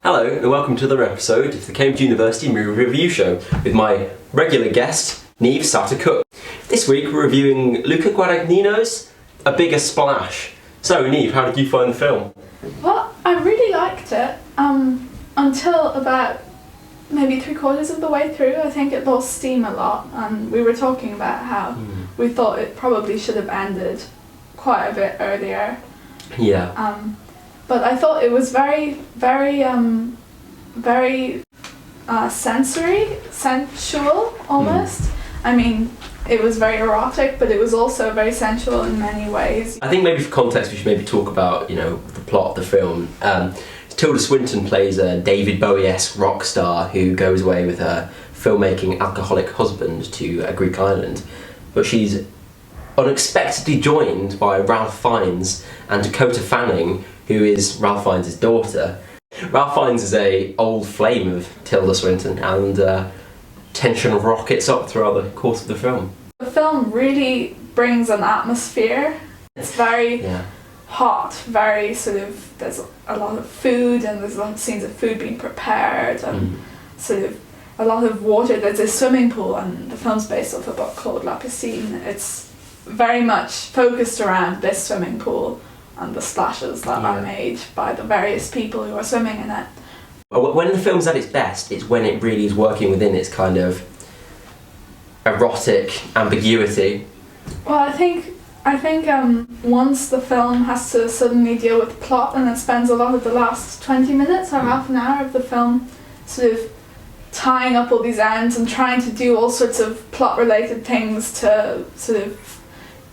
Hello and welcome to another episode of the Cambridge University Movie Review Show with my regular guest, Niamh Sauter-Cooke. This week we're reviewing Luca Guadagnino's A Bigger Splash. So Niamh, how did you find the film? Well, I really liked it until about maybe 3/4 of the way through. I think it lost steam a lot, and we were talking about how we thought it probably should have ended quite a bit earlier. Yeah. But I thought it was very sensual almost. I mean, it was very erotic, but it was also very sensual in many ways. I think maybe for context we should maybe talk about, the plot of the film. Tilda Swinton plays a David Bowie-esque rock star who goes away with her filmmaking alcoholic husband to a Greek island, but she's unexpectedly joined by Ralph Fiennes and Dakota Fanning, who is Ralph Fiennes' daughter. Ralph Fiennes is an old flame of Tilda Swinton, and tension rockets up throughout the course of the film. The film really brings an atmosphere. It's very hot, very there's a lot of food, and there's a lot of scenes of food being prepared, and a lot of water. There's a swimming pool, and the film's based off a book called La Piscine. It's very much focused around this swimming pool and the splashes that are made by the various people who are swimming in it. When the film's at its best, it's when it really is working within its kind of erotic ambiguity. Well, I think once the film has to suddenly deal with plot, and it spends a lot of the last 20 minutes or half an hour of the film sort of tying up all these ends and trying to do all sorts of plot-related things to sort of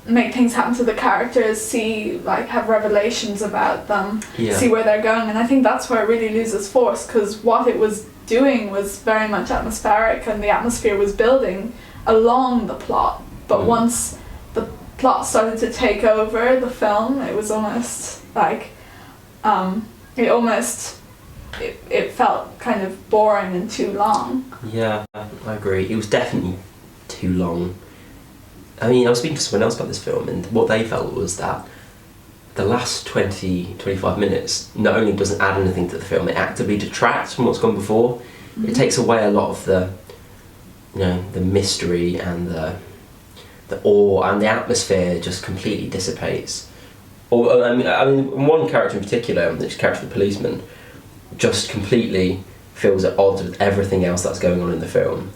make things happen to the characters, have revelations about them, see where they're going, and I think that's where it really loses force, because what it was doing was very much atmospheric, and the atmosphere was building along the plot, but once the plot started to take over the film, it was almost like it felt kind of boring and too long. Yeah, I agree. It was definitely too long. I mean, I was speaking to someone else about this film, and what they felt was that the last 20-25 minutes not only doesn't add anything to the film, it actively detracts from what's gone before. It takes away a lot of the mystery and the awe, and the atmosphere just completely dissipates. Or I mean, one character in particular, this character, the policeman, just completely feels at odds with everything else that's going on in the film.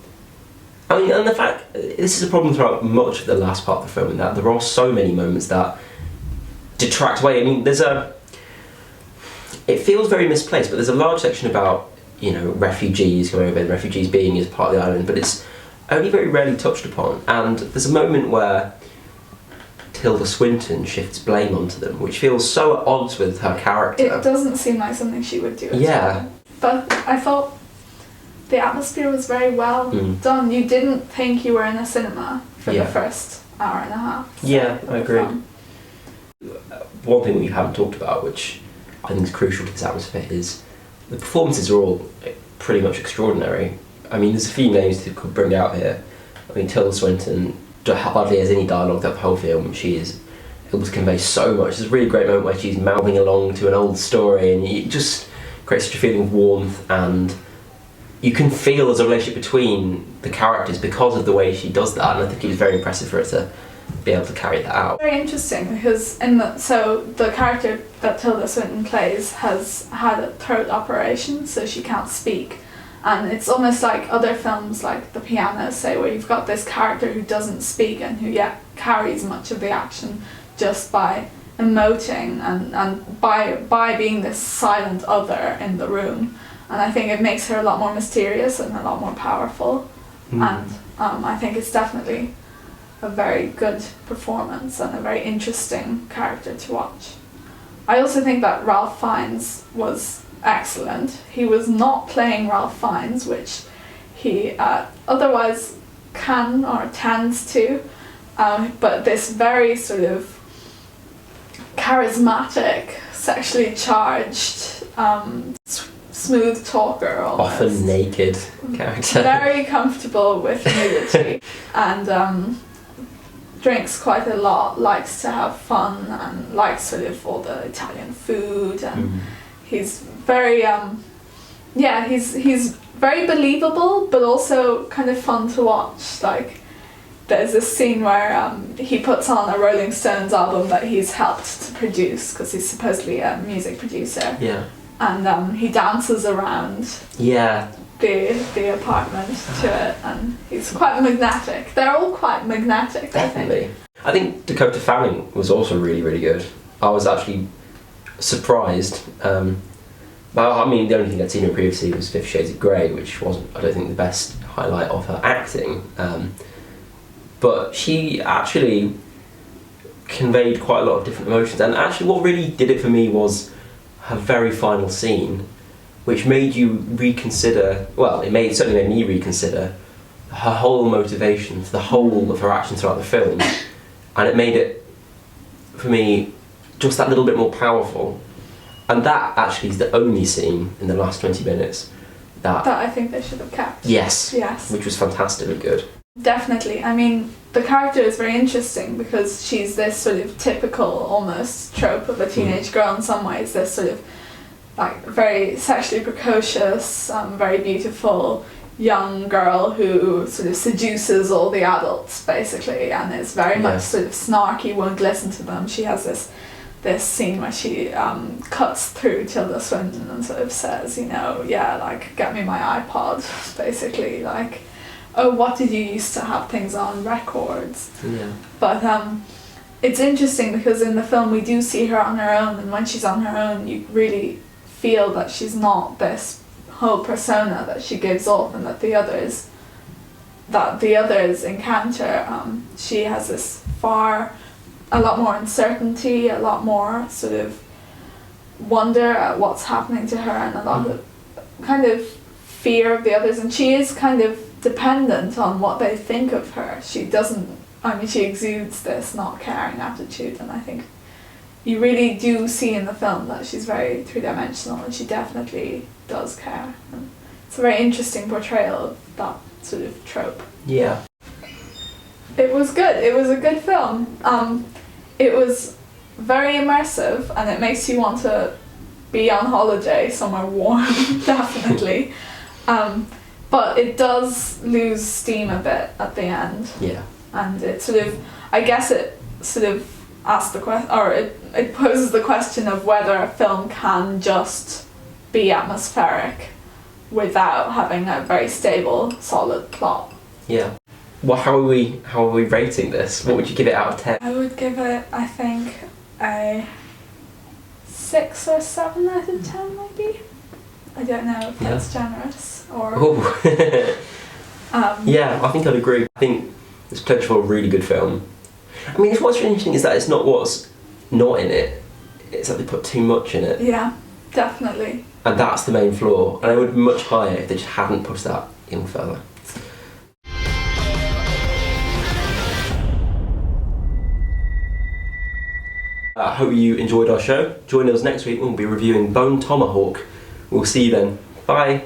I mean, and the fact, this is a problem throughout much of the last part of the film, in that there are so many moments that detract away. I mean, it feels very misplaced, but there's a large section about, refugees coming over, and refugees being as part of the island, but it's only very rarely touched upon. And there's a moment where Tilda Swinton shifts blame onto them, which feels so at odds with her character. It doesn't seem like something she would do. But I thought the atmosphere was very well done. You didn't think you were in a cinema for the first hour and a half. Yeah, I agree. One thing we haven't talked about, which I think is crucial to this atmosphere, is the performances are all pretty much extraordinary. I mean, there's a few names to bring out here. I mean, Tilda Swinton hardly has any dialogue throughout the whole film. She is able to convey so much. There's a really great moment where she's mouthing along to an old story, and it just creates such a feeling of warmth, and you can feel there's a relationship between the characters because of the way she does that, and I think it was very impressive for her to be able to carry that out. Very interesting, because the character that Tilda Swinton plays has had a throat operation, so she can't speak, and it's almost like other films like The Piano, say, where you've got this character who doesn't speak and who carries much of the action just by emoting and by being this silent other in the room. And I think it makes her a lot more mysterious and a lot more powerful. And I think it's definitely a very good performance and a very interesting character to watch. I also think that Ralph Fiennes was excellent. He was not playing Ralph Fiennes, which he otherwise can or tends to, but this very sort of charismatic, sexually charged, smooth talker, almost. Often naked character. Very comfortable with nudity, and drinks quite a lot, likes to have fun, and likes sort of all the Italian food, and he's very Yeah, he's very believable, but also kind of fun to watch. Like, there's this scene where he puts on a Rolling Stones album that he's helped to produce because he's supposedly a music producer. Yeah. And he dances around. Yeah. The apartment to it, and he's quite magnetic. They're all quite magnetic. Definitely. I think Dakota Fanning was also really, really good. I was actually surprised. Well, I mean, the only thing I'd seen her previously was 50 Shades of Grey, which wasn't, I don't think, the best highlight of her acting. But she actually conveyed quite a lot of different emotions. And actually what really did it for me was her very final scene, which made you reconsider, well, certainly made me reconsider her whole motivations, the whole of her actions throughout the film. And it made it, for me, just that little bit more powerful. And that actually is the only scene in the last 20 minutes that I think they should have kept. Yes. Yes. Which was fantastically good. Definitely. I mean, the character is very interesting because she's this sort of typical, almost trope of a teenage girl in some ways. This sort of like very sexually precocious, very beautiful young girl who sort of seduces all the adults basically, and is very much sort of snarky, won't listen to them. She has this scene where she cuts through Tilda Swinton and sort of says, you know, yeah, like, get me my iPod, basically, like, oh, what did you used to have things on? Records. Yeah. But it's interesting because in the film we do see her on her own, and when she's on her own you really feel that she's not this whole persona that she gives off, and that the others encounter. She has this a lot more uncertainty, a lot more sort of wonder at what's happening to her, and a lot of kind of fear of the others, and she is kind of dependent on what they think of her. She exudes this not caring attitude, and I think you really do see in the film that she's very three-dimensional, and she definitely does care. And it's a very interesting portrayal of that sort of trope. Yeah. It was good. It was a good film. It was very immersive, and it makes you want to be on holiday somewhere warm, definitely. But it does lose steam a bit at the end. Yeah. And it sort of, I guess it sort of asks the question, or it poses the question of whether a film can just be atmospheric without having a very stable, solid plot. Yeah. Well, how are we rating this? What would you give it out of 10? I would give it, I think, a 6 or 7 out of 10 maybe. I don't know if that's generous or... Oh. Yeah, I think I'd agree. I think there's potential for a really good film. I mean, what's really interesting is that it's not what's not in it, it's that they put too much in it. Yeah, definitely. And that's the main flaw. And it would be much higher if they just hadn't pushed that in further. I hope you enjoyed our show. Join us next week when we'll be reviewing Bone Tomahawk. We'll see you then. Bye.